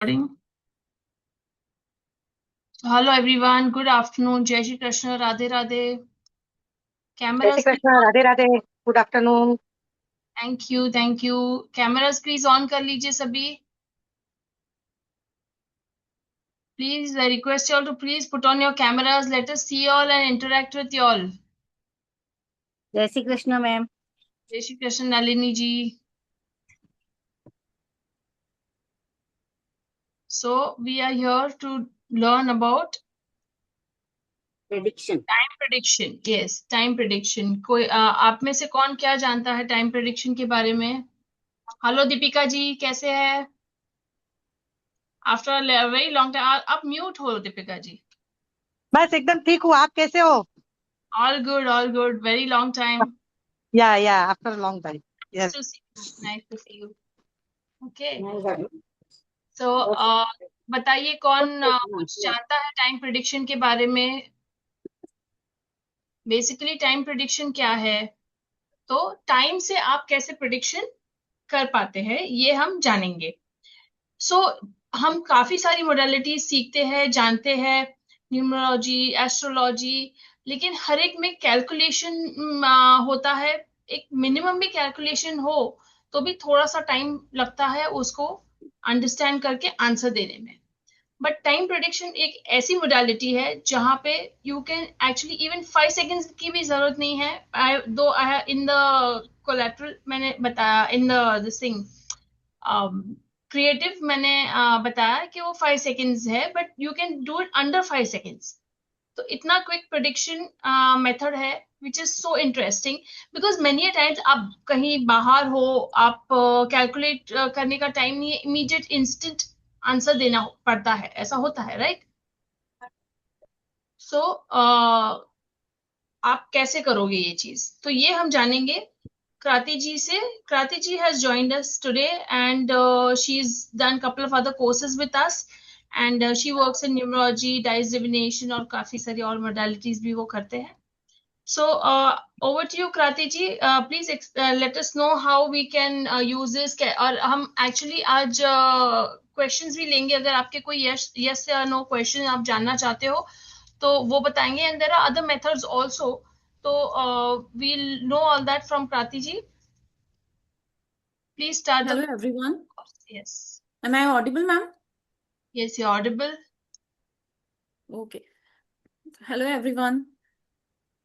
Recording. So, hello everyone. Good afternoon. Jai Shri Krishna. Radhe Radhe. जय Shri Cameras please Krishna, on. Radhe Radhe. Good afternoon. Thank you. Thank you. Cameras please on कर लीजिए सभी. Please, I request you all to please put on your cameras. Let us see you all and interact with you all. जय Shri Krishna ma'am. Jai Shri Krishna Nalini ji. So we are here to learn about prediction. time prediction. Yes, time prediction. कोई आप में से कौन क्या जानता है time prediction के बारे में? हेलो दीपिका जी, कैसे हैं? आफ्टर वेरी लॉन्ग टाइम आप म्यूट हो दीपिका जी. बस एकदम ठीक हूँ। आप कैसे हो? All good very long time. या after long time. Nice yes. to see you. Nice to see you. Okay. नहीं, So बताइए कौन कुछ जानता है टाइम प्रिडिक्शन के बारे में? बेसिकली टाइम प्रिडिक्शन क्या है? तो टाइम से आप कैसे प्रिडिक्शन कर पाते हैं ये हम जानेंगे. सो हम काफी सारी मोडालिटीज सीखते हैं, जानते हैं, न्यूमरोलॉजी, एस्ट्रोलॉजी, लेकिन हर एक में कैलकुलेशन होता है. एक मिनिमम भी कैलकुलेशन हो तो भी थोड़ा सा टाइम लगता है उसको अंडरस्टैंड करके आंसर देने में. बट टाइम प्रेडिक्शन एक ऐसी मोडालिटी है जहां पे you can actually even 5 seconds की भी जरूरत नहीं है. आई इन द कोलेट्रल मैंने बताया, in the this thing creative मैंने बताया कि वो 5 सेकेंड्स है, but you can do it under 5 seconds. तो इतना क्विक प्रिडिक्शन मेथड है which is so interesting, because many times आप कहीं बाहर हो, आप कैलकुलेट करने का टाइम नहीं है, इमीडिएट इंस्टेंट आंसर देना पड़ता है, ऐसा होता है, राइट? सो आप कैसे करोगे ये चीज, तो ये हम जानेंगे Krati ji से. Krati ji has joined us today and she's done couple of other courses with us and she works in numerology, dice divination और काफी सारी और modalities भी वो करते हैं. So over to you Krati ji. Please let us know how we can use this. और हम actually आज questions भी लेंगे. अगर आपके कोई yes या no question आप जानना चाहते हो तो वो बताएंगे, and there are other methods also. So we'll know all that from Krati ji. Please start. Hello everyone. Yes. Am I audible, ma'am? Yes, you're audible. Okay. Hello everyone.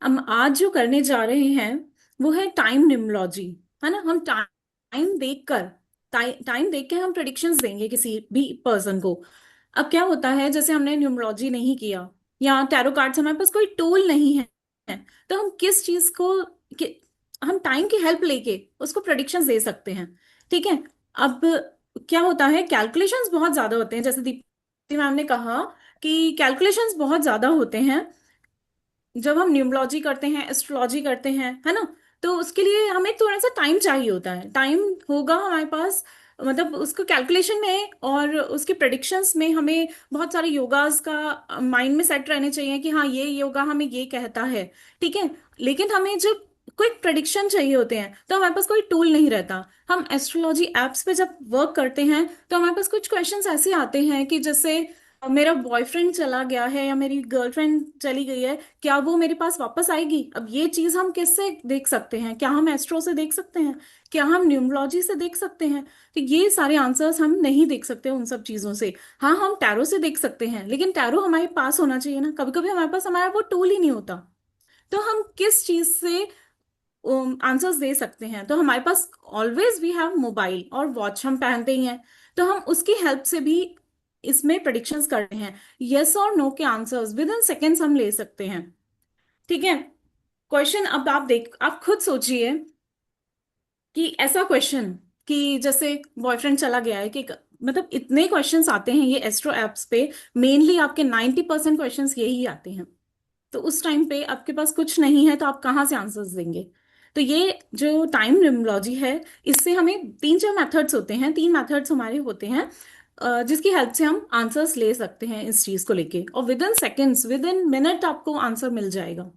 हम आज जो करने जा रहे हैं वो है टाइम न्यूमरोलॉजी, है ना। हम टाइम देख के हम प्रेडिक्शंस देंगे किसी भी पर्सन को। अब क्या होता है, जैसे हमने न्यूमरोलॉजी नहीं किया या टैरो कार्ड्स, हमारे पास कोई टूल नहीं है, तो हम किस चीज को हम टाइम की हेल्प लेके उसको प्रेडिक्शंस दे सकते हैं। ठीक है। अब क्या होता है, कैलकुलेशंस बहुत ज्यादा होते हैं, जैसे दीप्ति मैम ने कहा कि कैलकुलेशंस बहुत ज्यादा होते हैं जब हम न्यूमरोलॉजी करते हैं, एस्ट्रोलॉजी करते हैं, है ना। तो उसके लिए हमें थोड़ा सा टाइम चाहिए होता है। टाइम होगा हमारे पास, मतलब उसको कैलकुलेशन में और उसके प्रेडिक्शंस में हमें बहुत सारे योगास का माइंड में सेट रहने चाहिए कि हाँ ये योगा हमें ये कहता है। ठीक है। लेकिन हमें जब क्विक प्रेडिक्शन चाहिए होते हैं तो हमारे पास कोई टूल नहीं रहता। हम एस्ट्रोलॉजी एप्स पे जब वर्क करते हैं तो हमारे पास कुछ क्वेश्चंस ऐसे आते हैं कि जैसे मेरा बॉयफ्रेंड चला गया है या मेरी गर्लफ्रेंड चली गई है, क्या वो मेरे पास वापस आएगी। अब ये चीज हम किससे देख सकते हैं? क्या हम एस्ट्रो से देख सकते हैं? क्या हम न्यूमरोलॉजी से देख सकते हैं? तो ये सारे आंसर्स हम नहीं देख सकते उन सब चीजों से। हाँ, हम टैरो से देख सकते हैं, लेकिन टैरो हमारे पास होना चाहिए ना। कभी कभी हमारे पास हमारा वो टूल ही नहीं होता, तो हम किस चीज से आंसर्स दे सकते हैं? तो हमारे पास ऑलवेज वी हैव मोबाइल और वॉच हम पहनते ही हैं, तो हम उसकी हेल्प से भी इसमें प्रेडिक्शंस करते हैं। यस और नो के आंसर्स विद इन सेकेंड्स हम ले सकते हैं। ठीक है। क्वेश्चन अब आप खुद सोचिए कि ऐसा क्वेश्चन कि जैसे बॉयफ्रेंड चला गया है, कि मतलब इतने क्वेश्चंस आते हैं ये एस्ट्रो एप्स पे, मेनली आपके 90% क्वेश्चंस यही आते हैं। तो उस टाइम पे आपके पास कुछ नहीं है तो आप कहाँ से आंसर्स देंगे? तो ये जो टाइम न्यूमरोलॉजी है, इससे हमें तीन चार मेथड्स होते हैं, तीन मेथड्स हमारे होते हैं जिसकी हेल्प से हम आंसर्स ले सकते हैं इस चीज को लेके, और with in seconds, with in minute आपको आंसर मिल जाएगा।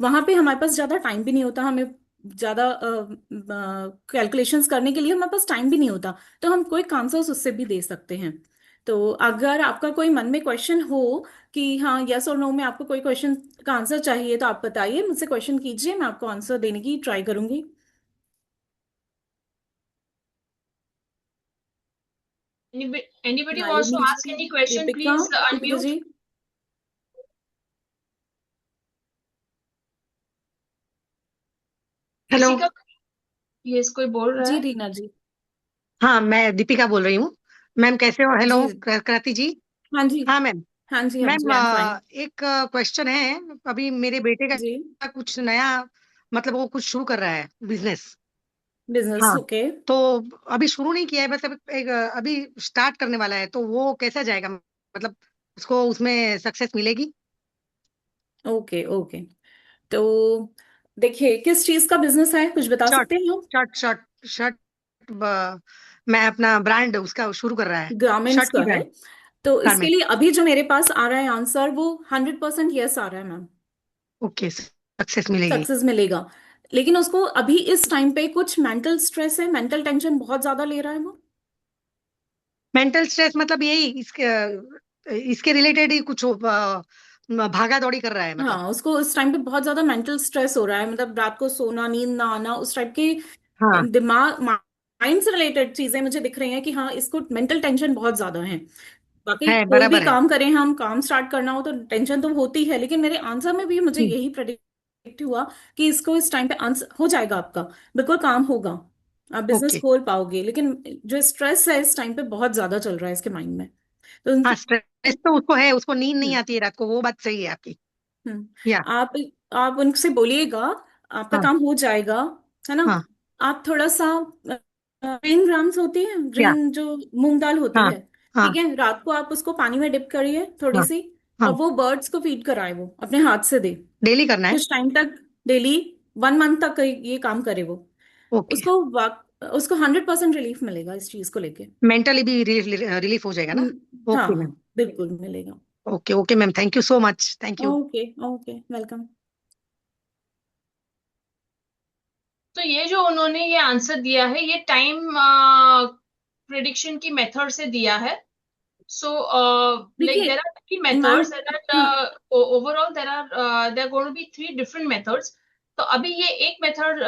वहां पे हमारे पास ज्यादा टाइम भी नहीं होता, हमें ज्यादा कैलकुलेशंस करने के लिए हमारे पास टाइम भी नहीं होता, तो हम क्विक आंसर्स उससे भी दे सकते हैं। तो अगर आपका कोई मन में क्वेश्चन हो कि हाँ यस और नो में आपको कोई क्वेश्चन का आंसर चाहिए तो आप बताइए, मुझसे क्वेश्चन कीजिए, मैं आपको आंसर देने की ट्राई करूंगी। Anybody wants to Nalini ask ji, any question, Deepika, please Deepika unmute. जी। हेलो। किसी का यस कोई बोल रहा जी है? रीना जी। हाँ, मैं दीपिका बोल रही हूँ। मैम कैसे हो? हेलो, जी कृति जी। हाँ जी। हाँ मैम। हाँ जी, हाँ मैम, जी, आई एम फाइन। एक क्वेश्चन है। अभी मेरे बेटे जी। का कुछ नया, मतलब वो कुछ शुरू कर रहा है बिजनेस। बिजनेस, हाँ, ओके। तो अभी शुरू नहीं किया है, मतलब एक अभी स्टार्ट करने वाला है, तो वो कैसा जाएगा? मतलब उसको उसमें सक्सेस मिलेगी? Okay okay. तो देखिए, किस चीज का बिजनेस है, कुछ बता शर्ट सकते हैं आप? शर्ट शर्ट शर्ट मैं अपना ब्रांड उसका शुरू कर रहा है। गारमेंट्स शर्ट का की है? ब्रांड। तो इसके गारमेंट। लिए अभी जो मेरे पास आ रहा है आंसर, वो 100% यस आ रहा है मैम। ओके, सक्सेस मिलेगी। सक्सेस मिलेगा। लेकिन उसको अभी इस टाइम पे कुछ मेंटल स्ट्रेस है, मेंटल टेंशन बहुत ज्यादा ले रहा है वो। मेंटल स्ट्रेस मतलब यही इसके रिलेटेड ही कुछ भागा दौड़ी कर रहा है मतलब। हाँ, उसको इस टाइम पे बहुत ज्यादा मेंटल स्ट्रेस हो रहा है, मतलब रात को सोना, नींद ना आना, उस टाइप के हाँ दिमाग, माइंड से रिलेटेड चीजें मुझे दिख रही हैं कि हाँ इसको मेंटल टेंशन बहुत ज्यादा है। बाकी है, कोई भी बराबर है। काम करें, हम काम स्टार्ट करना हो तो टेंशन तो होती है, लेकिन मेरे आंसर में भी मुझे हम्म, यही प्रेडिक्ट हुआ कि इसको इस टाइम पे आंसर हो जाएगा आपका, बिल्कुल काम होगा, आप बिजनेस ओके। खोल पाओगे। लेकिन जो स्ट्रेस है इस टाइम पे बहुत ज्यादा चल रहा है इसके माइंड में। तो हाँ, स्ट्रेस तो उसको है, उसको नींद नहीं हम्म आती है रात को, वो बात सही है आपकी। हम्म या। आप आप उनसे बोलिएगा, आपका हाँ काम हो जाएगा, है ना? हाँ। आप थोड़ा सा ग्रीन ग्राम्स होती है, या। ग्रीन जो मूंग दाल होती हाँ है, हाँ ठीक है, रात को आप उसको पानी में डिप करिए थोड़ी हाँ सी, हाँ। और वो बर्ड्स को फीड कराए, वो अपने हाथ से दे, डेली करना है? कुछ टाइम तक, डेली 1 मंथ तक ये काम करे वो। ओके। उसको 100% रिलीफ मिलेगा इस चीज को लेके। मेंटली भी रिलीफ हो जाएगा ना? हाँ ओके मैम। हाँ, बिल्कुल मिलेगा। Okay okay ma'am, thank you so much, thank you. Okay okay, welcome. तो ये जो उन्होंने ये आंसर दिया है, ये टाइम प्रिडिक्शन की मेथड से दिया है। So, like देखिए there are three ma'am, methods. There are overall there are going to be three different methods. तो अभी ये एक मेथड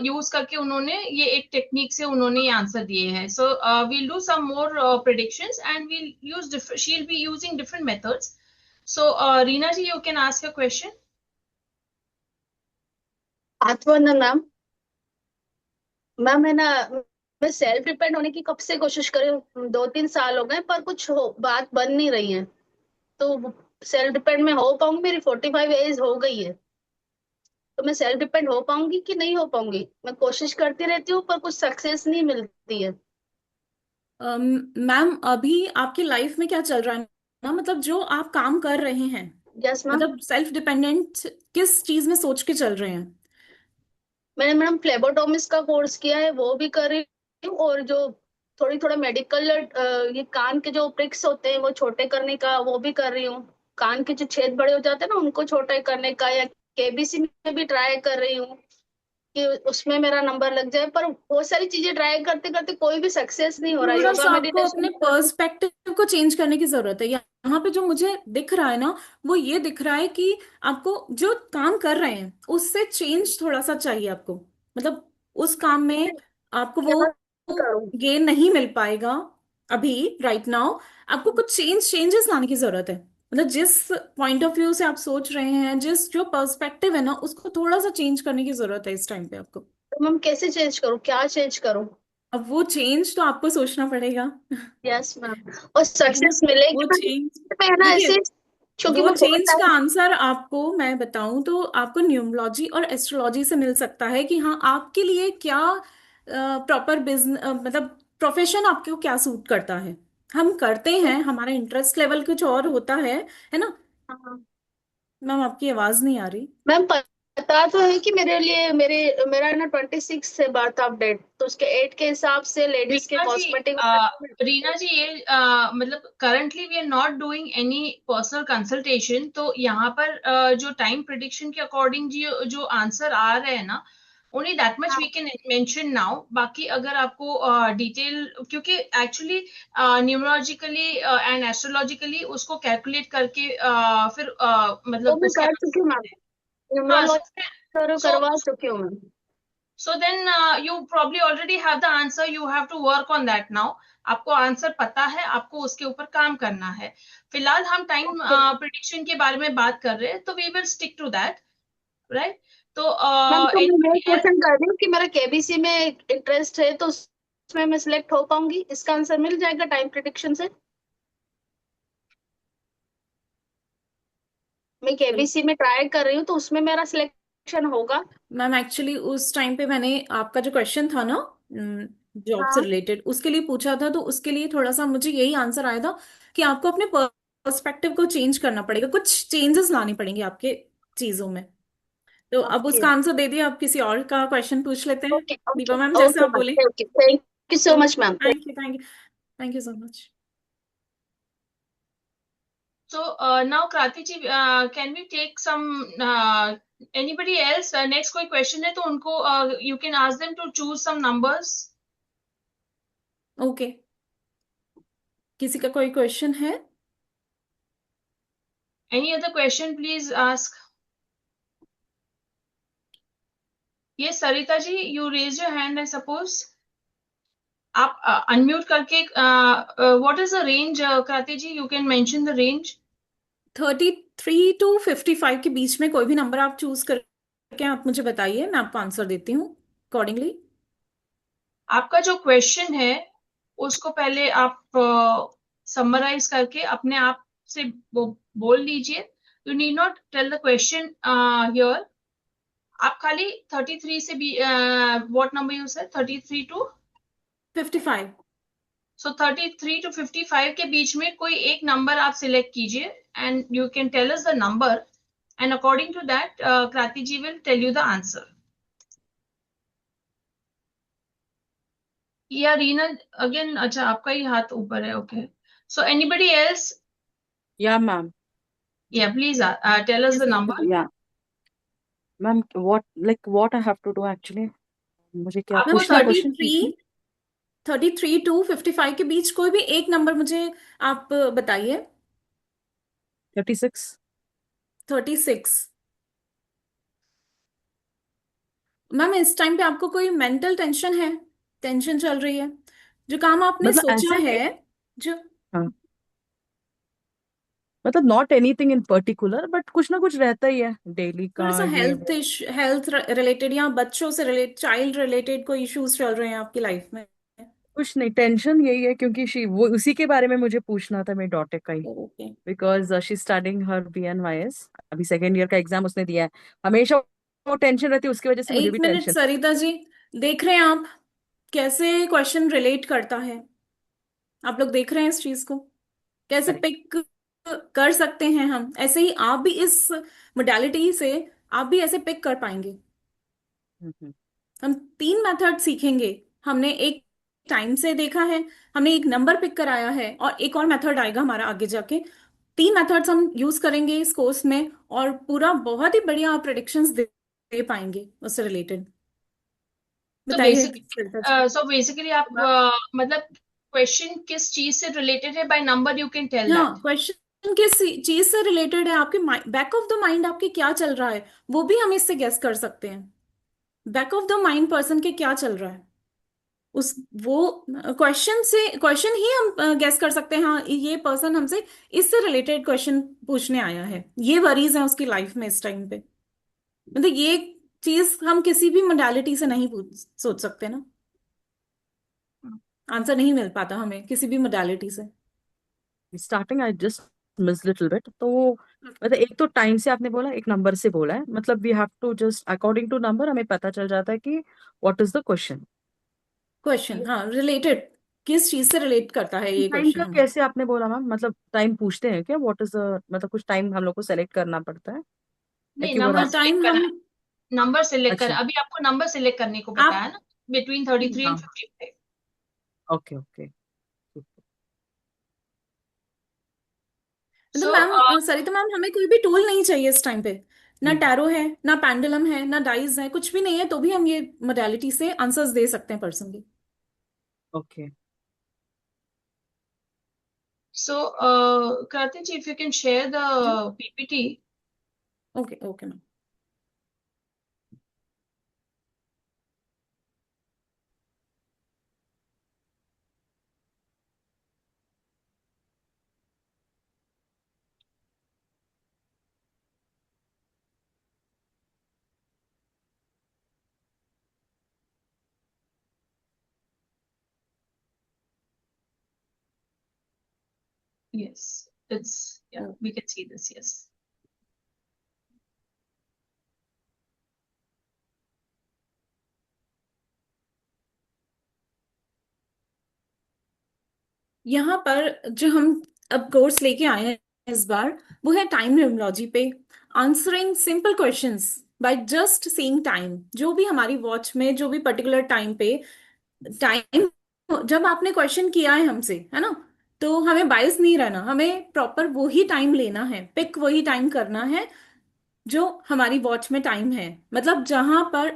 यूज करके उन्होंने ये एक टेक्निक से उन्होंने ये आंसर दिए हैं. सो we'll do some more predictions and we'll use different. She'll be using different methods. So, Reena ji, you can ask a question. आत्मवंदन मैम। मैम है ना, मैं सेल्फ डिपेंड होने की कब से कोशिश कर रही हूँ, 2-3 साल हो गए, पर कुछ बात बन नहीं रही है। तो सेल्फ डिपेंड में हो पाऊंगी? मेरी 45 एज हो गई है, तो मैं सेल्फ डिपेंड हो पाऊंगी कि नहीं हो पाऊंगी? मैं कोशिश करती रहती हूँ पर कुछ सक्सेस नहीं मिलती है। मैम अभी आपकी लाइफ में क्या चल रहा है ना, मतलब जो आप काम कर रहे हैं, यस मैम। मतलब सेल्फ डिपेंडेंट किस चीज में सोच के चल रहे हैं? मैंने मैडम फ्लेबोटोमिस्ट का कोर्स किया है, वो भी कर रही हूँ, और जो थोड़ी थोड़ा मेडिकल, ये कान के जो प्रिक्स होते हैं वो छोटे करने का वो भी कर रही हूँ। कान के जो छेद बड़े हो जाते हैं ना, उनको छोटे करने का, या केबीसी में भी ट्राई कर रही हूँ कि उसमें मेरा नंबर लग जाए। पर बहुत सारी चीजें ट्राई करते करते कोई भी सक्सेस नहीं हो रहा। थोड़ा योगा सा आपको मेडिटेशन अपने भी कर रही हूँ। पर्सपेक्टिव को चेंज करने की जरूरत है। यहाँ पे जो मुझे दिख रहा है ना, वो ये दिख रहा है कि आपको जो काम कर रहे हैं उससे चेंज थोड़ा सा चाहिए आपको, मतलब उस काम में आपको क्या वो करूँ? गेन नहीं मिल पाएगा अभी, राइट नाउ। आपको कुछ चेंजेस लाने की जरूरत है, मतलब जिस पॉइंट ऑफ व्यू से आप सोच रहे हैं, जिस जो पर्सपेक्टिव है ना, उसको थोड़ा सा चेंज करने की जरूरत है इस टाइम पे आपको। तो मैम कैसे चेंज करूँ, क्या चेंज करूँ? अब वो चेंज तो आपको सोचना पड़ेगा। Yes ma'am. और ठीक है, सक्सेस मिलेगी वो ना? चेंज, मैं है ना देखिए ऐसे, क्योंकि वो मैं बहुत चेंज का टाइम। आंसर आपको मैं बताऊं तो आपको न्यूमरोलॉजी और एस्ट्रोलॉजी से मिल सकता है कि हाँ आपके लिए क्या प्रॉपर बिजनेस, मतलब प्रोफेशन आपको क्या सूट करता है। हम करते हैं, हमारा इंटरेस्ट लेवल कुछ और होता है ना? मैम आपकी आवाज नहीं आ रही। मैम पता तो है कि मेरे लिए, मेरा ना 26 है बर्थ ऑफ डेट, तो उसके 8 के हिसाब से लेडीज के रीना जी, कॉस्मेटिक। रीना जी, ये मतलब currently we are not doing any personal consultation. तो यहाँ पर जो टाइम प्रिडिक्शन के अकॉर्डिंग जो जो आंसर आ रहे हैं ना, only that much we can mention now. बाकी अगर आपको डिटेल, क्योंकि एक्चुअली न्यूमरोलॉजिकली एंड एस्ट्रोलॉजिकली उसको कैलकुलेट करके फिर वो मतलब मैं उसके कर चुकी हूँ मैम, हाँ न्यूमरोलॉजी सो करवा चुकी हूँ मैं। so then you probably already have the answer, you have to work on that now। आपको आंसर पता है, आपको उसके ऊपर काम करना है। फिलहाल हम टाइम प्रिडिक्शन के बारे में बात कर रहे हैं, तो we will stick to that, right. तो मैम तो मैं anybody else? क्वेश्चन कर रही हूँ कि मेरा केबीसी में इंटरेस्ट है, तो उसमें मैं सिलेक्ट हो पाऊंगी? इसका आंसर मिल जाएगा टाइम प्रिडिक्शन से? मैं केबीसी में ट्राई कर रही हूँ, तो उसमें मेरा सिलेक्शन होगा? मैम एक्चुअली उस टाइम पे मैंने आपका जो क्वेश्चन था ना जॉब से हाँ। रिलेटेड, उसके लिए पूछा था, तो उसके लिए थोड़ा सा मुझे यही आंसर आया था कि आपको अपने पर्सपेक्टिव को चेंज करना पड़ेगा, कुछ चेंजेस लाने पड़ेंगे आपके चीजों में। तो अब ओके उसका आंसर दे दिया, अब किसी और का क्वेश्चन पूछ लेते हैं। ओके दीपा ओके मैम जैसे ओके आप मैम, बोले। Okay, thank you so okay, much ma'am. Thank you, thank you, thank you so much. So now Krati ji, can we take some anybody else? Next कोई question है तो उनको you can ask them to choose some numbers। Okay, किसी का कोई question है? Any other question please ask। Yes Sarita ji, you raise your hand I suppose। आप unmute करके what is the range Krati ji, you can mention the range। 33 to 55 के बीच में कोई भी नंबर आप चूज करके आप मुझे बताइए, मैं आपको आंसर देती हूँ अकॉर्डिंगली। आपका जो क्वेश्चन है उसको पहले आप समराइज करके अपने आप से बोल लीजिए। You need not tell the question here. आप खाली 33 से भी what number you said, 33 to 55। So 33 to 55 के बीच में कोई एक नंबर आप सिलेक्ट कीजिए and you can tell us the number and according to that Kranti ji will tell you the answer. या रीना अगेन, अच्छा आपका ही हाथ ऊपर है, okay. So anybody else? Yeah, ma'am. Yeah, please tell us Yes, the Sarita number। ji। Yeah, ma'am. What I have to do actually? मुझे क्या आपको मैम पूछना है थर्टी क्वेश्चन? थ्री 33 to 55 के बीच कोई भी एक नंबर मुझे आप बताइए। 36। 36। मैम इस टाइम पे आपको कोई मेंटल टेंशन है? टेंशन चल रही है? जो काम आपने मतलब सोचा ऐसे है, नहीं। जो हाँ, मतलब not anything in particular, but कुछ ना कुछ रहता ही है डेली थोड़ा का सा ये वो। हेल्थ रिलेटेड या बच्चों से रिलेटेड, चाइल्ड रिलेटेड कोई इश्यूज चल रहे हैं आपकी लाइफ में? कुछ नहीं, टेंशन यही है क्योंकि वो उसी के बारे में मुझे पूछना था, मेरी डॉटर का ही। Okay, because she starting her BNYS, अभी सेकेंड ईयर का एग्जाम उसने दिया है। हमेशा वो टेंशन रहती है, उसकी वजह से मुझे एक भी मिनट टेंशन। सरिता जी, देख रहे हैं आप कैसे क्वेश्चन रिलेट करता है? आप लोग देख रहे हैं इस चीज को कैसे करेक्ट। पिक कर सकते हैं? हम ऐसे ही आप भी इस मोडालिटी से आप भी ऐसे पिक कर पाएंगे। हम 3 मेथड सीखेंगे। हमने एक टाइम से देखा है, हमने एक नंबर पिक कराया है, और एक और मेथड आएगा हमारा आगे जाके। 3 मेथड्स हम यूज करेंगे इस कोर्स में, और पूरा बहुत ही बढ़िया आप प्रेडिक्शंस दे पाएंगे उससे रिलेटेड। तो बताइए सरिता जी। बेसिकली आप मतलब क्वेश्चन किस चीज से रिलेटेड है, by number you can tell हाँ, दैट। क्वेश्चन किस चीज से रिलेटेड है, आपके बैक ऑफ द माइंड आपके क्या चल रहा है, वो भी हम इससे गेस कर सकते हैं। Back of the mind person के क्या चल रहा है, उस वो क्वेश्चन ही हम गेस कर सकते हैं। हाँ, ये पर्सन हमसे इससे रिलेटेड क्वेश्चन पूछने आया है, ये वरीज है उसकी लाइफ में इस टाइम पे। मतलब ये चीज हम किसी भी मोडालिटी से नहीं सोच सकते ना, आंसर नहीं मिल पाता हमें किसी भी मोडालिटी से। Starting I just miss little bit, तो वो मतलब एक तो टाइम से आपने बोला, एक नंबर से बोला है, मतलब we have to just according to number हमें पता चल जाता है कि what is the question. Question, हाँ, रिलेटेड किस चीज से रिलेट करता है ये टाइम क्वेश्चन का हमें। कैसे आपने बोला मैम? मतलब टाइम पूछते हैं क्या? व्हाट इज द, मतलब कुछ टाइम हम लोग को सेलेक्ट करना पड़ता है या नहीं, कि वो नंबर हाँ, सिलेक्ट टाइम करना हम है। नंबर सिलेक्ट कर, अच्छा। अभी आपको नंबर सिलेक्ट करने को आप बताया ना, बिटवीन 33 एंड हाँ, 55। Okay okay. मतलब सो मैम सरिता मैम, हमें कोई भी टूल नहीं चाहिए इस टाइम पे। ना टैरो है, ना पेंडुलम है, ना डाइज है, कुछ भी नहीं है, तो भी हम ये मोडालिटी से आंसर्स दे सकते हैं पर्सन के। Okay. So, Karthi ji, if you can share the PPT. Okay okay ma'am. Yes, yeah, we can see this, yes. यहाँ पर जो हम अब कोर्स लेके आए हैं इस बार, वो है टाइम न्यूमरोलॉजी पे, answering simple questions by just seeing time. जो भी हमारी वॉच में जो भी पर्टिकुलर टाइम पे टाइम, जब आपने क्वेश्चन किया है हमसे, है ना, तो हमें बायस नहीं रहना, हमें प्रॉपर वही टाइम लेना है, पिक वही टाइम करना है जो हमारी वॉच में टाइम है। मतलब जहां पर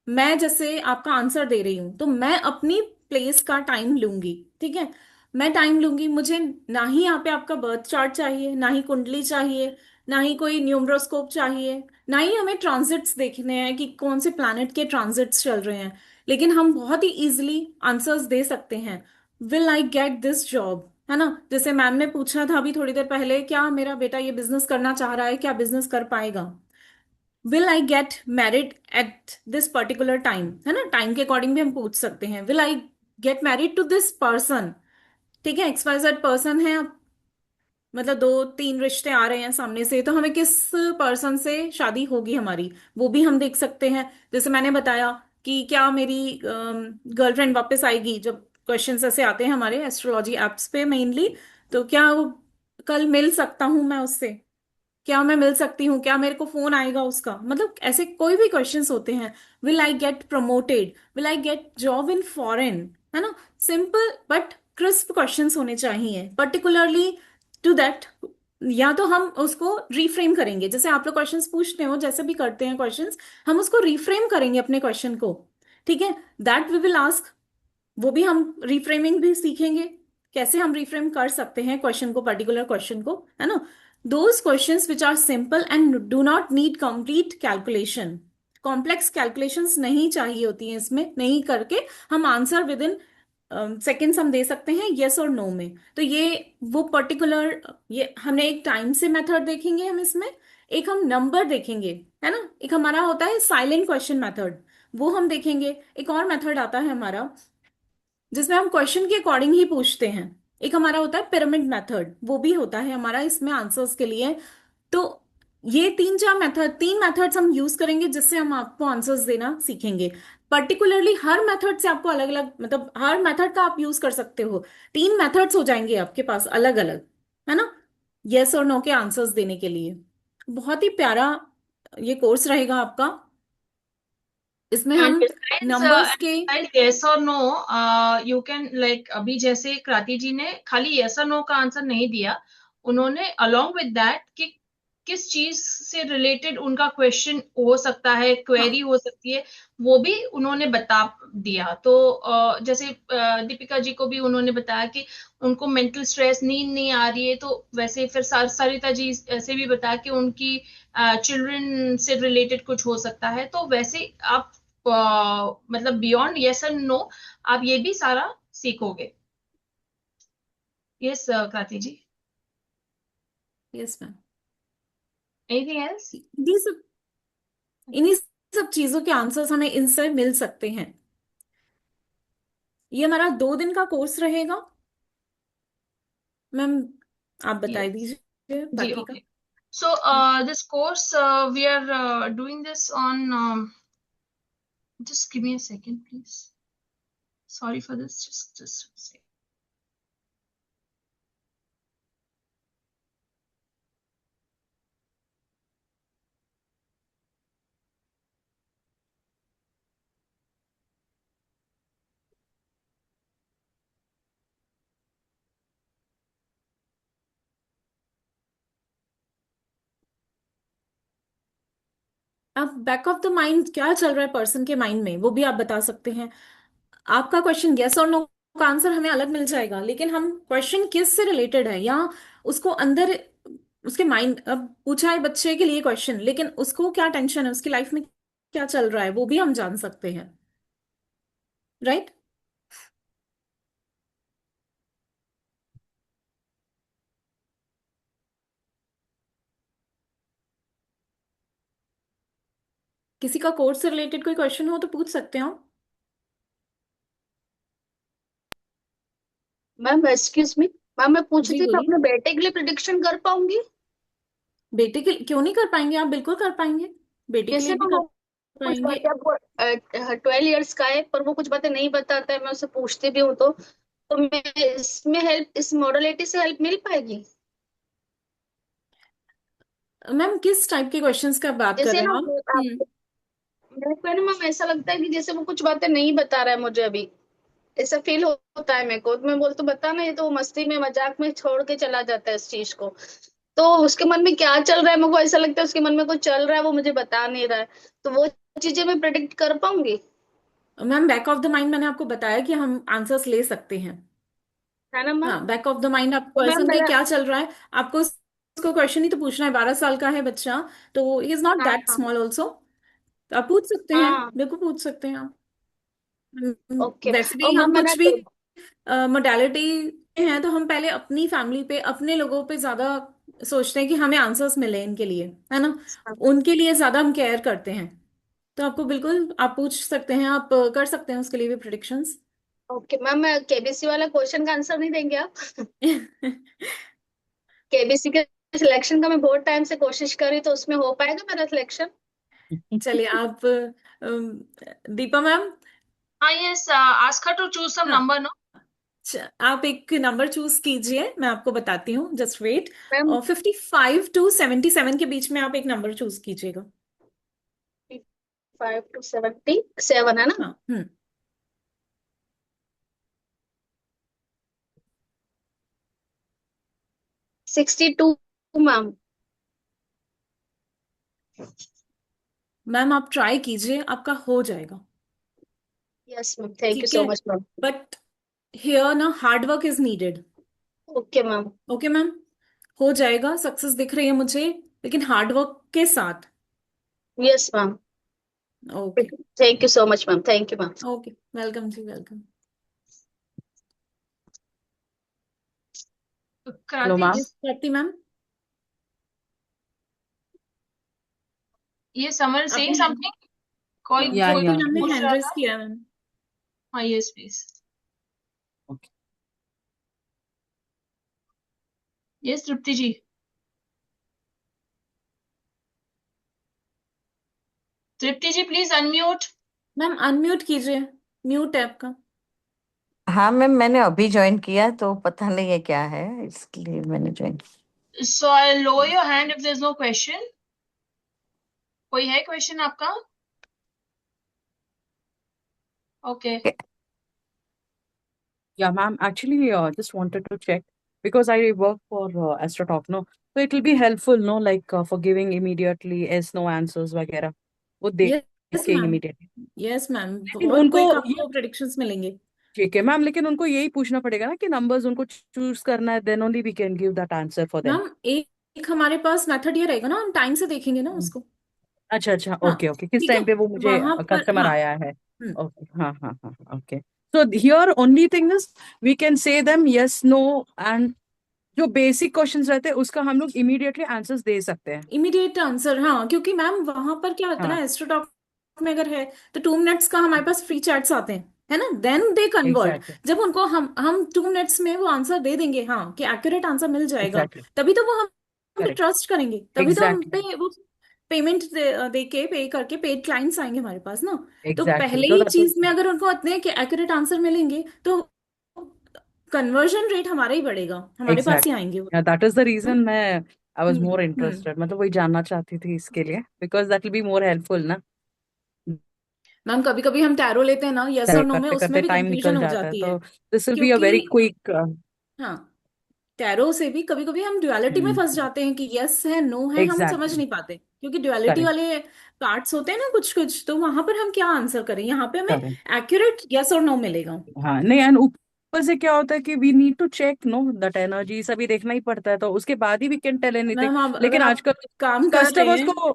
मैं जैसे आपका आंसर दे रही हूं, तो मैं अपनी प्लेस का टाइम लूंगी, ठीक है। मैं टाइम लूंगी, मुझे ना ही यहाँ पे आपका बर्थ चार्ट चाहिए, ना ही कुंडली चाहिए, ना ही कोई न्यूमरोस्कोप चाहिए, ना ही हमें ट्रांजिट्स देखने हैं कि कौन से प्लैनेट के ट्रांजिट्स चल रहे हैं। लेकिन हम बहुत ही इजीली आंसर्स दे सकते हैं। Will I get this job, है ना, जैसे मैम ने पूछा था अभी थोड़ी देर पहले, क्या मेरा बेटा ये बिजनेस करना चाह रहा है, क्या बिजनेस कर पाएगा। Will I get married at this particular time, है ना, टाइम के अकॉर्डिंग भी हम पूछ सकते हैं। Will I get married to this person, ठीक है, XYZ पर्सन है, मतलब दो तीन रिश्ते आ रहे हैं सामने से, तो हमें किस पर्सन से शादी होगी हमारी, वो भी हम देख सकते हैं। जैसे मैंने बताया कि क्या मेरी गर्लफ्रेंड वापस आएगी, जब क्वेश्चंस ऐसे आते हैं हमारे एस्ट्रोलॉजी एप्स पे मेनली, तो क्या वो कल मिल सकता हूं मैं उससे, क्या मैं मिल सकती हूँ, क्या मेरे को फोन आएगा उसका, मतलब ऐसे कोई भी क्वेश्चंस होते हैं। Will I gate promoted, will I get job in foreign, है ना, सिंपल बट क्रिस्प क्वेश्चंस होने चाहिए पर्टिकुलरली टू दैट। या तो हम उसको रिफ्रेम करेंगे, जैसे आप लोग क्वेश्चंस पूछते हो, जैसे भी करते हैं क्वेश्चंस, हम उसको रिफ्रेम करेंगे अपने क्वेश्चन को, ठीक है। दैट वी विल आस्क, वो भी हम रिफ्रेमिंग भी सीखेंगे, कैसे हम रिफ्रेम कर सकते हैं क्वेश्चन को, पर्टिकुलर क्वेश्चन को, है ना। Those questions which are simple and do not need complete calculation, complex calculations नहीं चाहिए होती हैं इसमें, नहीं करके हम आंसर विद इन सेकेंड्स हम दे सकते हैं यस और नो में। तो ये वो पर्टिकुलर, ये हमने एक टाइम से मेथड देखेंगे हम इसमें, एक हम नंबर देखेंगे, है ना, एक हमारा होता है साइलेंट क्वेश्चन मेथड, वो हम देखेंगे। एक और मेथड आता है हमारा जिसमें हम क्वेश्चन के अकॉर्डिंग ही पूछते हैं। एक हमारा होता है पिरामिड मेथड, वो भी होता है हमारा इसमें आंसर्स के लिए। तो ये तीन मेथड्स हम यूज करेंगे, जिससे हम आपको आंसर्स देना सीखेंगे। पर्टिकुलरली हर मेथड से आपको अलग अलग, मतलब हर मेथड का आप यूज कर सकते हो, 3 मेथड्स हो जाएंगे आपके पास अलग अलग, है ना, यस और नो के आंसर्स देने के लिए। बहुत ही प्यारा ये कोर्स रहेगा आपका, इसमें And हम besides, नंबर्स के। yes or no, you can like अभी जैसे क्रांति जी ने खाली yes or no का आंसर नहीं दिया, उन्होंने along with that कि किस चीज से रिलेटेड उनका क्वेश्चन हो सकता है, क्वेरी हाँ हो सकती है, वो भी उन्होंने बता दिया। तो जैसे दीपिका जी को भी उन्होंने बताया कि उनको मेंटल स्ट्रेस, नींद नहीं आ रही है, तो वैसे फिर सरिता जी ऐसे भी बताया कि उनकी चिल्ड्रन से रिलेटेड कुछ हो सकता है। तो वैसे आप मतलब बियॉन्ड यस एंड नो आप ये भी सारा सीखोगे। Yes Kranti ji, yes ma'am. Anything else? ये सब, इन्हीं सब चीजों के आंसर्स हमें इनसे मिल सकते हैं। ये हमारा 2 दिन का कोर्स रहेगा मैम, आप बता यस दीजिए जी, बाकी का। Okay. So this course we are doing this on just give me a second please. Sorry for this, just a second. अब बैक ऑफ द माइंड क्या चल रहा है पर्सन के माइंड में वो भी आप बता सकते हैं। आपका क्वेश्चन यस और नो का आंसर हमें अलग मिल जाएगा, लेकिन हम क्वेश्चन किस से रिलेटेड है या उसको अंदर उसके माइंड, अब पूछा है बच्चे के लिए क्वेश्चन, लेकिन उसको क्या टेंशन है, उसकी लाइफ में क्या चल रहा है, वो भी हम जान सकते हैं। राइट। किसी का कोर्स से रिलेटेड कोई क्वेश्चन हो तो पूछ सकते हो। मैम एक्सक्यूज मी, मैम मैं पूछ रही जी थी मैं बोलिए। अपने बेटे के लिए प्रिडिक्शन कर पाऊंगी? बेटे के क्यों नहीं कर पाएंगे, आप बिल्कुल कर पाएंगे। बेटे के जैसे लिए भी मैम कर वो कुछ पाएंगे। बातें, अब वो 12 इयर्स का है पर वो कुछ बातें नहीं बताता है, मैं उससे पूछती भी हूँ तो मैं इसमें हेल्प, इस मॉडलिटी से हेल्प मिल पाएगी? मैम किस टाइप के क्वेश्चंस का बात कर जैसे रहे ना हैं आप? हम्म। मेरे को है ना मैम, ऐसा लगता है कि जैसे वो कुछ बातें नहीं बता रहा है मुझे अभी, ऐसा फील होता है मेरे को। तो मैं बोल तो बता ना, ये तो वो मस्ती में मजाक में छोड़ के चला जाता है इस चीज को। तो उसके मन में क्या चल रहा है, मेरे को ऐसा लगता है उसके मन में कुछ चल रहा है, वो मुझे बता नहीं रहा है। तो वो चीजें मैं प्रिडिक्ट कर पाऊंगी? Ma'am back of the mind मैंने आपको बताया कि हम आंसर्स ले सकते हैं। है ना मैम? हाँ, बैक ऑफ द माइंड आप तो मैम पर्सन के मेरा, क्या चल रहा है, आपको उसको क्वेश्चन ही तो पूछना है। 12 साल का है बच्चा, तो ही इज नॉट हाँ दैट हाँ स्मॉल ऑल्सो। तो आप पूछ सकते हैं, हाँ, बिल्कुल पूछ सकते हैं आप। ओके। वैसे और भी मैम हम मेरा कुछ भी मोडालिटी है तो हम पहले अपनी फैमिली पे, अपने लोगों पे ज्यादा सोचते हैं कि हमें आंसर्स मिले इनके लिए, है ना। उनके लिए ज्यादा हम केयर करते हैं। तो आपको बिल्कुल आप पूछ सकते हैं, आप कर सकते हैं उसके लिए भी प्रिडिक्शंस। ओके मैम, मैं केबीसी वाला क्वेश्चन का आंसर नहीं देंगे आप? केबीसी के सिलेक्शन का मैं बहुत टाइम से कोशिश कर रही, तो उसमें हो पाएगा मेरा सिलेक्शन? चलिए आप दीपा मैम। हाँ, yes, ask her to choose some हाँ, number, no? आप एक नंबर चूज कीजिए, मैं आपको बताती हूँ, जस्ट वेट। मैम और 55 to 77 के बीच में आप एक नंबर चूज कीजिएगा। 5 to 77 है ना? हाँ। हम्म। 62 मैम। मैम आप ट्राई कीजिए, आपका हो जाएगा। यस मैम, थैंक यू ठीक सो है। Much ma'am. बट हियर ना hard work is needed. Okay ma'am. Okay ma'am, हो जाएगा, सक्सेस दिख रही है मुझे, लेकिन हार्ड वर्क के साथ। Yes ma'am, okay. Thank you so much ma'am, thank you ma'am. Okay, welcome जी, welcome. Hello Krati, ma'am. Yes प्रति मैम। ये समर saying आपने something? कोई या कोई प्रति या कुछ मैम ने पूछ हैंड रहा रेस था? किया है मैम। हाँ, yes, please. Okay. Yes, Tripti ji. Tripti ji, please unmute. Ma'am unmute कीजिए, म्यूट है आपका। हाँ मैम, मैंने अभी ज्वाइन किया तो पता नहीं है क्या है, इसलिए मैंने join So I'll lower your hand if there's no question. कोई है क्वेश्चन आपका? ओके। किया। Yeah, ma'am. Actually, just wanted to check because I work for AstroTalk, no? So it will be helpful, no? Like for giving immediately yes, no answers वगैरह वो देख yes के ma'am. immediately. Yes ma'am, लेकिन बहुत उनको quick ये आपको predictions मिलेंगे। ठीक है मैम, लेकिन उनको यही पूछना पड़ेगा ना कि नंबर्स उनको चूज करना है, then only we can give that answer for them. Ma'am एक हमारे पास मेथड ये रहेगा ना, हम टाइम से देखेंगे ना उसको। अच्छा अच्छा, हाँ, ओके ओके, किस ठीक है, टाइम पे वो मुझे वहां पर कस्टमर हाँ। आया है। हम्म। ओके, हाँ हाँ हाँ, okay. So here only thing is we can say them yes no, and जो बेसिक क्वेश्चंस रहते हैं उसका हम लोग इमीडिएटली आंसर्स दे सकते हैं। इमीडिएट आंसर, हाँ, क्योंकि मैम वहां पर क्या होता है हाँ, ना, एस्ट्रोटॉक में अगर है तो 2 मिनट्स का हमारे पास फ्री चैट्स आते हैं, है ना, देन दे कन्वर्ट। एग्जैक्टली जब उनको हम 2 मिनट्स में वो आंसर दे देंगे, हाँ, कि एक्यूरेट आंसर मिल जाएगा, एग्जैक्टली, तभी तो वो हम पे करेक्ट, ट्रस्ट करेंगे, तभी तो हम एग्जैक्टली, पे वो पेमेंट दे के पे करके पेड क्लाइंट्स आएंगे हमारे पास ना। तो एग्जैक्टली, पहले तो ही दैट चीज में वाज, अगर उनको इतने के एक्यूरेट आंसर मिलेंगे तो कन्वर्जन रेट हमारा ही बढ़ेगा, हमारे पास ही एग्जैक्टली, आएंगे वो। या दैट इज द ना। रीजन मैं I was more hmm. Interested, मतलब वही जानना चाहती थी इसके लिए, because that will be more helpful ना। मैम कभी कभी हम टैरो लेते हैं ना, यस और नो में, करते उसमें करते भी टाइम कंफ्यूजन निकल हो जाता है, जाती है। तो दिस विल बी अ क्योंकि वेरी क्विक। हाँ, टैरो से भी कभी कभी हम ड्युअलिटी में फंस जाते हैं कि यस है नो है, हम समझ एग्जैक्टली, नहीं पाते क्योंकि ड्युअलिटी करेक्ट, वाले कार्ड्स होते हैं ना कुछ कुछ, तो वहां पर हम क्या आंसर करें, यहाँ पे हमें करेक्ट। एक्यूरेट यस और नो मिलेगा। हाँ नहीं, एंड ऊपर से क्या होता है कि we need to check no that energy, सभी देखना ही पड़ता है, तो उसके बाद ही we can tell anything. Ma'am आप अगर लेकिन आप आजकल काम कर रहे कस्टमर्स हैं। को,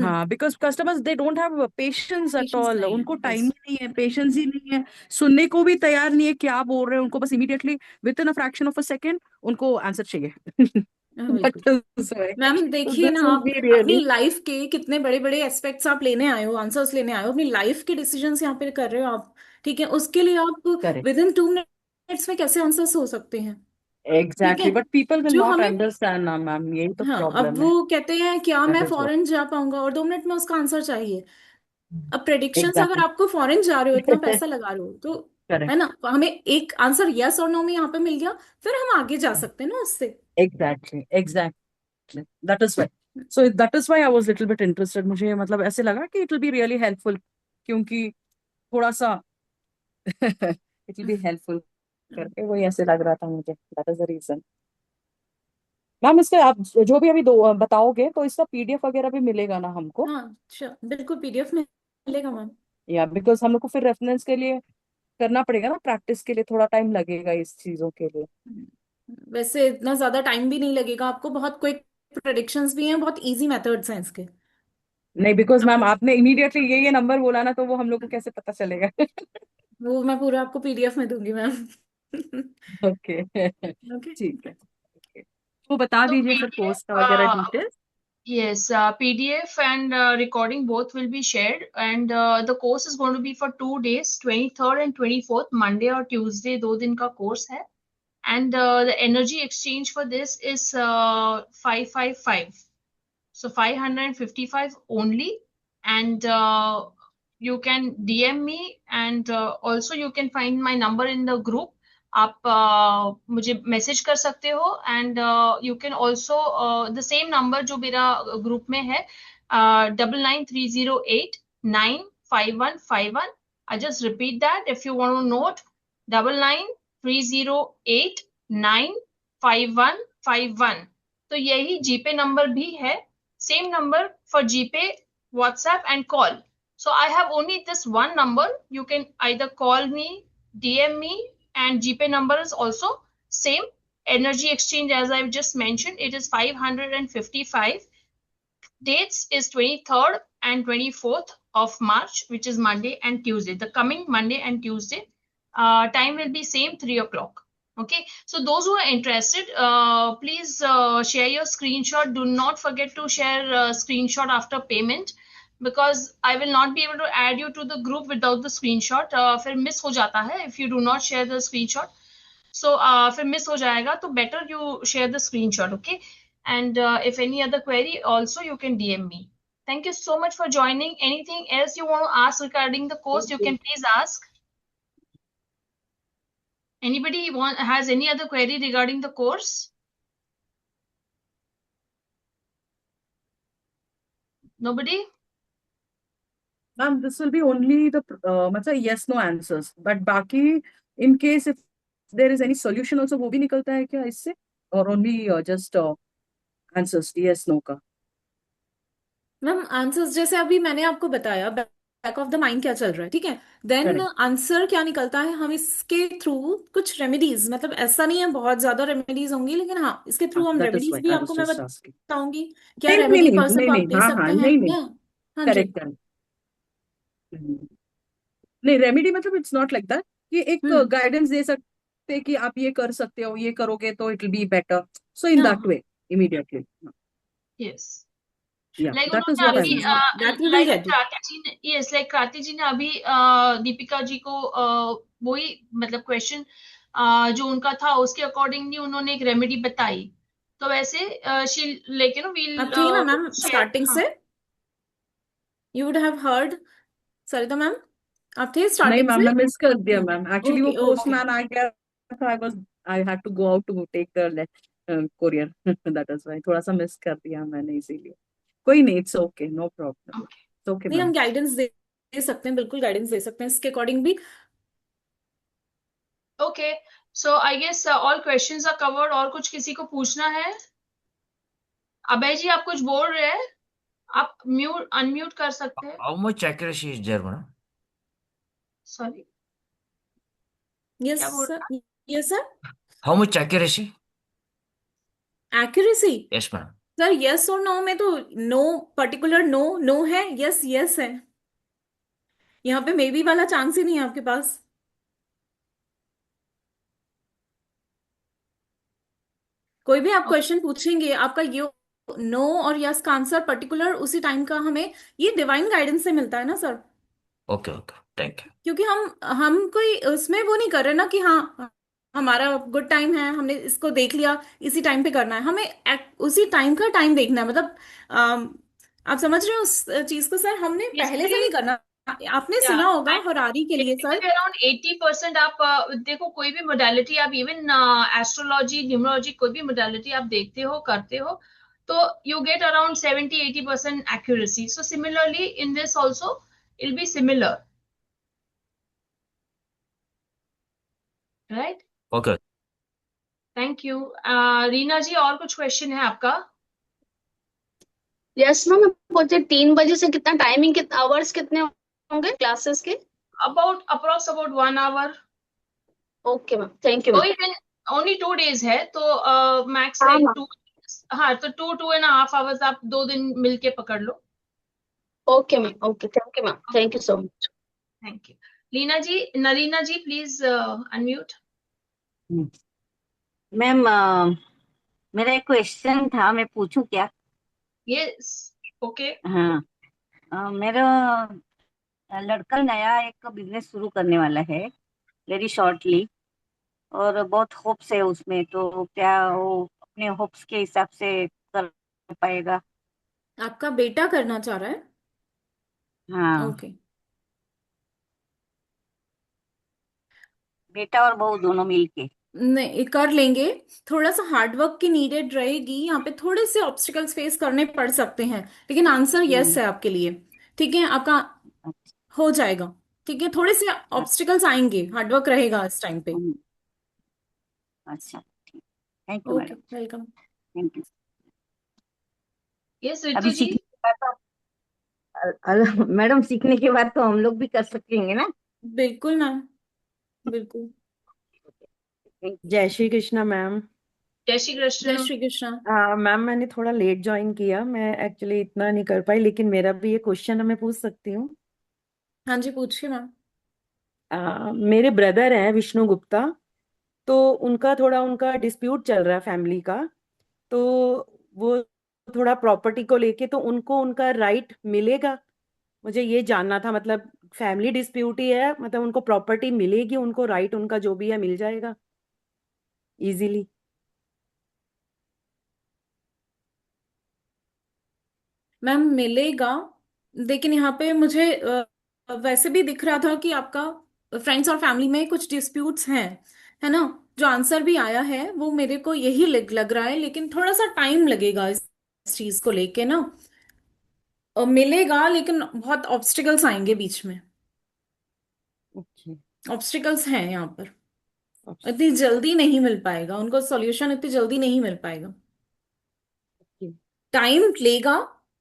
हाँ, because customers they don't have patience at patience all, नहीं है, उनको टाइम यस। ही नहीं है, पेशेंस ही नहीं है, सुनने को भी तैयार नहीं है क्या बोल रहे हैं, उनको बस immediately with in a fraction of a second उनको आंसर चाहिए। बिल्कुल। That is why. Ma'am So देखिए ना, this will आप be अपनी really लाइफ के कितने बड़े बड़े एस्पेक्ट्स आप लेने आए हो, आंसर्स लेने आए हो, अपनी लाइफ के डिसीजंस यहाँ पे कर रहे हो आप, ठीक है, उसके लिए आप correct. विद इन 2 मिनट्स में कैसे आंसर्स हो सकते हैं, ठीक है। Exactly, but people will जो not हमें, understand ना मैम, यही तो हाँ, अब प्रॉब्लम है। वो कहते हैं क्या That मैं is what. फॉरेन जा पाऊंगा, और 2 मिनट में उसका आंसर चाहिए। अब प्रेडिक्शंस, अगर Exactly. आपको फॉरेन जा रहे हो, इतना पैसा लगा रहे हो, तो है Correct. ना, हमें एक आंसर यस और नो में यहाँ पे मिल गया, फिर हम आगे जा सकते हैं ना उससे। Exactly. Exactly. That is why. So that is why I was little bit interested. मुझे मतलब ऐसे लगा कि it will be really helpful, क्योंकि थोड़ा सा it will be helpful करके वही ऐसे लग रहा था मुझे। That is the reason. Ma'am इसके आप जो भी अभी दो बताओगे तो इसका पीडीएफ वगैरह भी मिलेगा ना हमको? हाँ sure, बिल्कुल पीडीएफ में मिलेगा मैम। या बिकॉज हम लोग को फिर रेफरेंस के लिए करना पड़ेगा ना, प्रैक्टिस के लिए थोड़ा टाइम लगेगा इस चीजों के लिए। वैसे इतना ज्यादा टाइम भी नहीं लगेगा आपको, बहुत क्विक प्रेडिक्शंस भी हैं, बहुत इजी मेथड्स हैं इसके। नहीं, बिकॉज मैम आपको आपने इमीडिएटली ये नंबर बोला ना, तो वो हम लोग को कैसे पता चलेगा? वो मैं पूरा आपको पीडीएफ में दूंगी मैम। ओके। ओके। ठीक है, okay. तो बता तो दीजिए फिर पीडीएफ, कोर्स का वगैरह details. yes, PDF and recording both will be shared, and the course is going to be for 2 days, 23rd and 24th, Monday or Tuesday, 2 दिन का course है, and the energy exchange for this is 555, so 555 only, and you can DM me, and also you can find my number in the group. आप मुझे message कर सकते हो, and you can also the same number जो मेरा group में है, 9930895151. I just repeat that if you want to note, 9930895151. तो यही जीपे नंबर भी है, same number for GPay, WhatsApp, and call. So I have only this one number. You can either call me, DM me, and GPay number is also same. Energy exchange, as I've just mentioned, it is 555. Dates is 23rd and 24th of March, which is Monday and Tuesday. The coming Monday and Tuesday. Time will be same, 3 o'clock. Okay, so those who are interested, please share your screenshot. Do not forget to share screenshot after payment, because I will not be able to add you to the group without the screenshot. फिर miss हो जाता है if you do not share the screenshot. So फिर miss हो जाएगा, तो better you share the screenshot, okay? And if any other query, also you can DM me. Thank you so much for joining. Anything else you want to ask regarding the course, you can please ask. Anybody has any other query regarding the course? Nobody? Ma'am this will be only the मतलब yes no answers, but बाकी in case if there is any solution also, वो भी निकलता है क्या इससे, और only just answers yes no का? मैम आंसर्स जैसे अभी मैंने आपको बताया, बैक ऑफ द माइंड क्या चल रहा है, ठीक है, देन करेक्ट। आंसर क्या निकलता है, हम इसके थ्रू कुछ रेमेडीज, मतलब ऐसा नहीं है बहुत ज्यादा रेमेडीज होंगी, लेकिन हाँ इसके थ्रू हम दैट इज रेमेडीज व्हाई भी आई आपको वाज मैं जस्ट आस्किंग। बताऊंगी, क्या नहीं नहीं रेमेडी नहीं पर्सन नहीं को नहीं, आप दे हाँ हाँ, सकते हैं, नहीं नहीं, क्या। हाँ जी। Correct correct. नहीं, रेमेडी मतलब इट्स नॉट लाइक दैट कि एक हम्म। गाइडेंस दे सकते हैं कि आप ये कर सकते हो, ये करोगे तो it will be better, so in that हाँ। Way immediately. Yes. या Like दैट इज उन्होंने व्हाट यस आई अभी mean. Ma'am, that we will like get it. Kranti ji ने, yes, like क्रांति जी ने अभी दीपिका जी को वही मतलब क्वेश्चन जो उनका था उसके अकॉर्डिंगली उन्होंने एक रेमेडी बताई, तो वैसे शी लाइक यू नो आप वील थी ना मैम शेयर। स्टार्टिंग हाँ, से, you would have heard, Sarita ma'am आप थे नहीं स्टार्टिंग मैम, से। मैं मिस कर दिया मैम, एक्चुअली वो ओके ओके। पोस्टमैन आ गया था, I had to go out to take the courier, that is why थोड़ा सा मिस कर दिया मैंने, इसीलिए। कोई नहीं, it's okay, no problem, okay, it's okay नहीं, मैम। हम गाइडेंस दे सकते हैं, बिल्कुल गाइडेंस दे सकते हैं इसके अकॉर्डिंग भी। okay. So I guess all questions are covered. और कुछ किसी को पूछना है? अभय जी आप कुछ बोल रहे हैं, आप अनम्यूट कर सकते हैं। How much accuracy is there, madam? Sorry, yes क्या बोल सर, रहा? Yes sir. How much accuracy? Accuracy Yes, madam. Sir, yes और नो में तो नो, पर्टिकुलर नो नो है, यस यस है। यहाँ पे मे बी वाला चांस ही नहीं है आपके पास। कोई भी आप क्वेश्चन पूछेंगे, आपका ये नो और यस का आंसर पर्टिकुलर उसी टाइम का हमें ये डिवाइन गाइडेंस से मिलता है ना sir. Okay, okay. Thank you. क्योंकि हम कोई उसमें वो नहीं कर रहे ना कि हाँ हमारा गुड टाइम है, हमने इसको देख लिया, इसी टाइम पे करना है, हमें उसी टाइम का टाइम देखना है। मतलब आप समझ रहे हो उस चीज को सर, हमने पहले से बेसिकली नहीं करना। आपने या सुना होगा हरारी के लिए सर। बेसिकली अराउंड 80% आप देखो, कोई भी मोडालिटी आप, इवन एस्ट्रोलॉजी, न्यूमरोलॉजी, कोई भी मोडालिटी आप देखते हो, करते हो, तो you get around 70-80% accuracy. So similarly in this also will be similar, right? Okay. Thank you. Reena ji और कुछ क्वेश्चन है आपका? यस मैम, मैं पूछे 3 बजे से कितना टाइमिंग, कितना आवर्स कितने होंगे क्लासेस के? About approx about 1 hour. Okay ma'am, thank you दो मैम। ही दिन, ओनली 2 डेज है, तो मैक्स हाँ लाइक मैम, 2। हाँ, तो 2-2.5 आवर्स आप 2 दिन मिलके पकड़ लो। Okay ma'am, okay, thank you ma'am, thank you so much. Thank you. Nareena ji please unmute. Ma'am मेरा एक क्वेश्चन था, मैं पूछूं क्या? Yes, okay. हाँ, मेरा लड़का नया एक बिजनेस शुरू करने वाला है वेरी शॉर्टली, और बहुत होप्स है उसमें, तो क्या वो अपने होप्स के हिसाब से कर पाएगा? आपका बेटा करना चाह रहा है? हाँ, ओके। बेटा और बहू दोनों मिलके। नहीं, कर लेंगे। थोड़ा सा हार्डवर्क की नीडेड रहेगी यहाँ पे, थोड़े से ऑब्स्टिकल्स फेस करने पड़ सकते हैं, लेकिन आंसर यस हम्म, है आपके लिए। ठीक है, आपका अच्छा, हो जाएगा। ठीक है, थोड़े से ऑब्स्टिकल्स आएंगे, हार्डवर्क रहेगा इस टाइम पे। हम्म, अच्छा, ठीक, thank you okay, madam, welcome. Thank you. Yes अभी ऋतु जी। सीखने के बाद तो मैडम सीखने के बाद तो हम लोग भी कर सकेंगे ना? बिल्कुल मैम, बिल्कुल। Thank you. जय श्री कृष्णा मैम। जय श्री जय कृष्ण। श्री कृष्ण। मैम मैंने थोड़ा लेट ज्वाइन किया, मैं एक्चुअली इतना नहीं कर पाई, लेकिन मेरा भी ये क्वेश्चन मैं पूछ सकती हूँ? हाँ जी, पूछिए मैम। मेरे ब्रदर हैं विष्णु गुप्ता, तो उनका डिस्प्यूट चल रहा है फैमिली का। तो वो थोड़ा प्रॉपर्टी को लेके, तो उनको उनका राइट मिलेगा? मुझे ये जानना था, मतलब फैमिली डिस्प्यूट ही है, मतलब उनको प्रॉपर्टी मिलेगी, उनको राइट उनका जो भी है मिल जाएगा इजीली? मैम मिलेगा, लेकिन यहाँ पे मुझे वैसे भी दिख रहा था कि आपका फ्रेंड्स और फैमिली में कुछ डिस्प्यूट्स हैं, है ना? जो आंसर भी आया है वो मेरे को यही लग रहा है, लेकिन थोड़ा सा टाइम लगेगा इस चीज को लेके ना। मिलेगा, लेकिन बहुत ऑब्स्टिकल्स आएंगे बीच में। ओके। ऑब्स्टिकल्स हैं यहाँ पर, इतनी जल्दी नहीं मिल पाएगा उनको सॉल्यूशन, इतनी जल्दी नहीं मिल पाएगा। ओके। टाइम लेगा,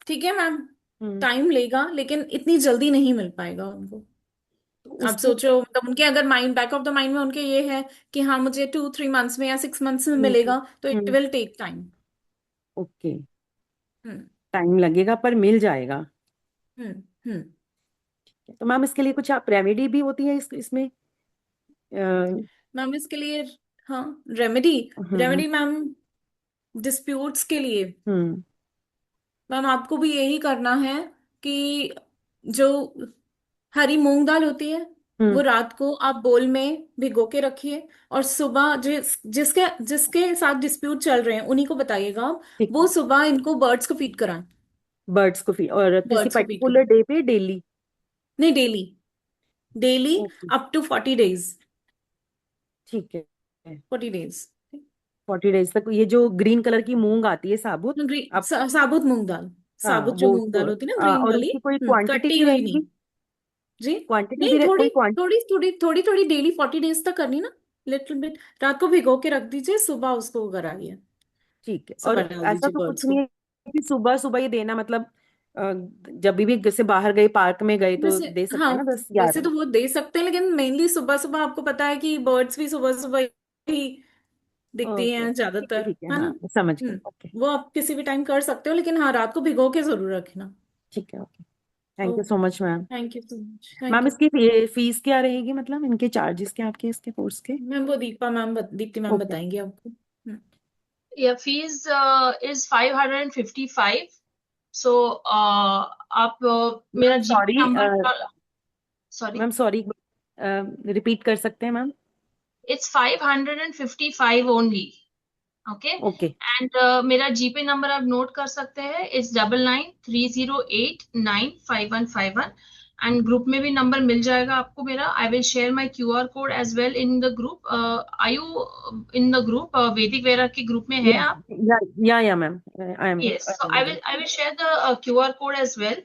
ठीक है मैम, हम्म। टाइम लेगा, लेकिन इतनी जल्दी नहीं मिल पाएगा उनको। तो आप उसके सोचो, मतलब उनके अगर mind, back of the mind में उनके ये है कि हाँ मुझे 2-3 मंथ्स में या 6 मंथ्स में हम्म। मिलेगा, तो it hmm. Will take time. Okay, hmm. Time लगेगा पर मिल जाएगा। हम्म। हम्म। तो मैम इसके लिए कुछ आप रेमेडी भी होती है इसमें? मैम इसके लिए, हाँ, रेमेडी, हम्म। रेमेडी मैम डिस्प्यूट्स के लिए हम्म। मैम आपको भी यही करना है कि जो हरी मूंग दाल होती है, वो हम्म। रात को आप बोल में भिगो के रखिए, और सुबह जिसके जिसके साथ डिस्प्यूट चल रहे हैं उन्हीं को बताइएगा आप, ठीक वो है। सुबह इनको बर्ड्स को फीड कराएं। बर्ड्स को फीड, और किसी बर्ड्स को फीड पर्टिकुलर कराएं, डे पे डेली? नहीं, daily, daily, okay, up to 40 days. ठीक है। 40 डेज। 40 डेज तक ये जो ग्रीन कलर की मूंग आती है साबुत, आप? साबुत मूंग दाल, हाँ साबुत जो वो मूंग उसको, दाल होती है ना, ग्रीन और वाली। उसकी कोई क्वांटिटी कटी भी हुई रहेगी? नहीं। जी, क्वांटिटी नहीं, भी कोई थोड़ी क्वांटिटी? थोड़ी थोड़ी थोड़ी थोड़ी डेली 40 डेज तक करनी ना, लिटिल बिट रात को भिगो के रख दीजिए, सुबह उसको कराइए, ठीक है। और सुबह डाल ऐसा दीजिए तो कुछ बर्ड्स नहीं को। है कि सुबह सुबह ही देना, मतलब जब भी जैसे बाहर गए, पार्क में गए तो वैसे दे सकते हाँ, हैं ना, वैसे 10-11? तो वो दे सकते हैं, लेकिन मेनली सुबह सुबह आपको पता है कि बर्ड्स भी सुबह सुबह ही दिखती ओके, हैं ठीक है ज्यादातर, ठीक है, है ना। हाँ मैं समझ गई। ओके, वो आप किसी भी टाइम कर सकते हो, लेकिन हाँ रात को भिगो के जरूर रखना। ठीक है, okay. Thank you okay, so much ma'am. Thank you so much, thank ma'am you. इसकी फीस क्या रहेगी, मतलब इनके चार्जेस क्या आपके इसके कोर्स के? मैम वो दीप्ति मैम ओके, बताएंगे आपको। Yeah, fees is 555. So आप मेरा ma'am GPay sorry, number, sorry, ma'am sorry, repeat कर सकते हैं ma'am? it's 555 only. Okay, okay, and मेरा जीपे नंबर आप नोट कर सकते हैं, इट्स 9930895151। एंड ग्रुप में भी नंबर मिल जाएगा आपको मेरा। I will share my QR code as well in the group. Are you in the group? Vedic Vera के ग्रुप में है आप? या ma'am, I am Yes, so in that. I will share the QR code as well.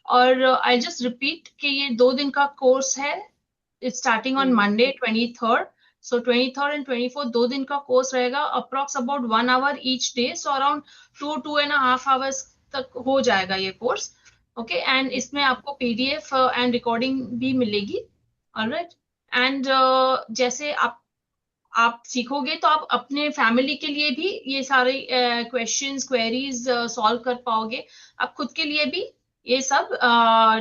और I'll just repeat कि ये 2 दिन का कोर्स है। It's starting on Monday 23rd. So 23rd and 24th 2 दिन का कोर्स रहेगा, approx about 1 hour each day. So around 2.5 hours तक हो जाएगा ये कोर्स। ओके, एंड इसमें आपको PDF एंड रिकॉर्डिंग भी मिलेगी। ऑलराइट, एंड जैसे आप सीखोगे तो आप अपने फैमिली के लिए भी ये सारे क्वेश्चंस क्वेरीज सॉल्व कर पाओगे। आप खुद के लिए भी ये सब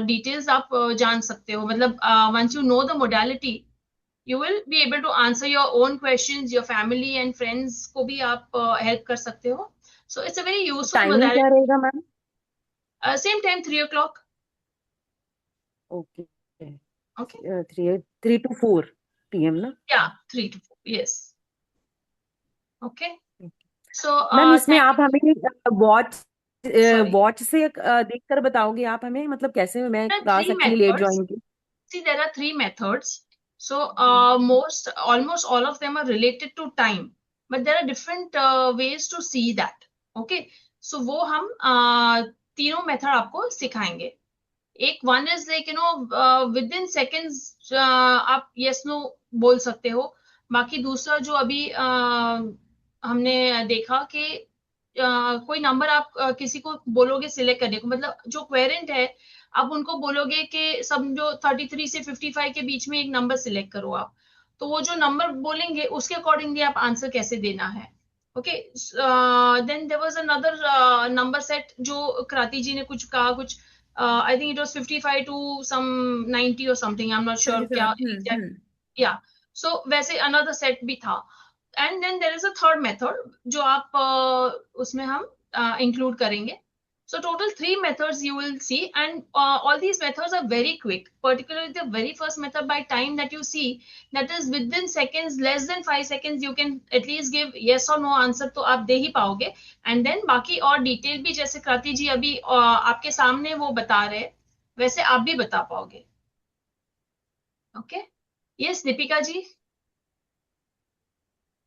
डिटेल्स आप जान सकते हो। मतलब once you know the modality, you will be able to answer your own questions. Your family and friends को भी आप हेल्प कर सकते हो। So it's a very useful timing क्या मोडालिटी। रहेगा मैम? Same time 3 o'clock। Okay, okay, 3 to 4 PM ना? या 3 to 4, yes. Okay, so ma'am इसमें थैंक आप हमें वॉच सॉरी, वॉच से देखकर बताओगे आप हमें, मतलब कैसे मैं आ 3 सकती हूँ लेट methods. ज्वाइन की? See, there are 3 methods. So, almost all of them are related to time, but there are different ways to see that. Okay, so वो हम तीनों मेथड आपको सिखाएंगे। एक one is like with in seconds आप yes no बोल सकते हो। बाकी दूसरा जो अभी हमने देखा कि कोई नंबर आप किसी को बोलोगे सिलेक्ट करने को, मतलब जो क्वेरेंट है आप उनको बोलोगे कि समझो 33 से 55 के बीच में एक नंबर सिलेक्ट करो आप, तो वो जो नंबर बोलेंगे उसके अकॉर्डिंगली आप आंसर कैसे देना है। Okay, then there was another number set जो क्रांति जी ने कुछ कहा, कुछ I think it was 55 to some 90 or something. I'm not sure क्या 37। exact. Yeah. So वैसे another set भी था. And then there is a third method जो आप उसमें हम include करेंगे. So total 3 methods you will see, and all these methods are very quick. Particularly the very first method, by time that you see, that is within seconds, less than 5 seconds, you can at least give yes or no answer, तो आप दे ही पाओगे। And then बाकी और detail भी जैसे कृति जी अभी आपके सामने वो बता रहे, वैसे आप भी बता पाओगे। Okay, yes Deepika ji.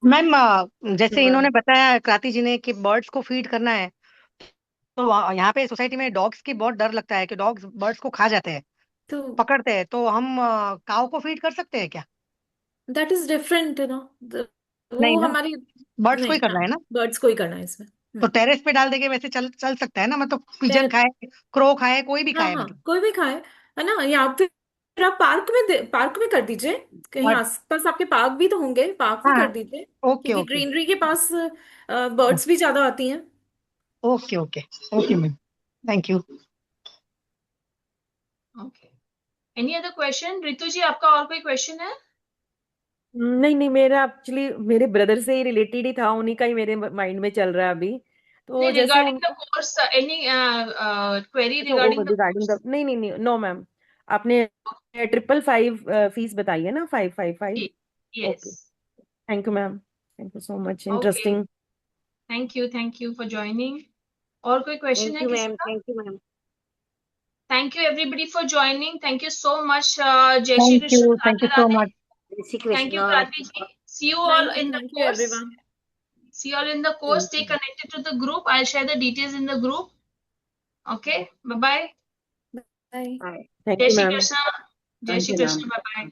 Ma'am जैसे इन्होंने बताया कृति जी ने कि बर्ड्स को फीड करना है, तो यहाँ पे सोसाइटी में डॉग्स की बहुत डर लगता है कि डॉग्स बर्ड्स को खा जाते हैं, तो पकड़ते हैं, तो हम काऊ को फीड कर सकते हैं क्या? दैट इज डिफरेंट, नहीं वो ना, हमारी बर्ड्स को ही नहीं, करना है ना? बर्ड्स को ही करना है इसमें। तो टेरेस पे डाल देके वैसे चल चल सकता है ना? मतलब पिजन टेर- खाए, क्रो खाए, कोई भी हाँ खाए, हाँ, मतलब। कोई भी खाए, है ना। या फिर आप पार्क में कर दीजिए, कहीं और आसपास आपके पार्क भी तो होंगे, पार्क में हाँ, कर दीजिए, ओके क्योंकि ओके ग्रीनरी के पास बर्ड्स भी ज्यादा आती हैं। Okay okay okay ma'am, thank you. Okay, any other question? Ritu ji आपका और कोई क्वेश्चन है? नहीं नहीं, मेरा एक्चुअली मेरे ब्रदर से ही रिलेटेड ही था, उन्हीं का ही मेरे माइंड में चल रहा है अभी। तो नहीं, जैसे रिगार्डिंग उनको द कोर्स, एनी क्वेरी अच्छा, वो regarding the regarding the course? नहीं नहीं नहीं, नो मैम। आपने 555 फीस बताई है ना, 555? Yes. Okay, thank you ma'am, thank you so much, okay, interesting. Thank you for joining. और कोई क्वेश्चन थैंक है यू किसी मैम, का? Thank you ma'am. Thank you everybody for joining. Thank you so much. Jai Shri Krishna, thank you Radhe so Radhe. Much. Jai Shri Thank you, Krishna. Krati ji. See you all in the thank you course. Everyone. See you all in the course. Stay connected to the group. I'll share the details in the group. Okay. Bye bye. Bye. Bye. Thank Jai you Shri ma'am. Krishna. Jai thank Shri you ma'am. Krishna. Bye bye.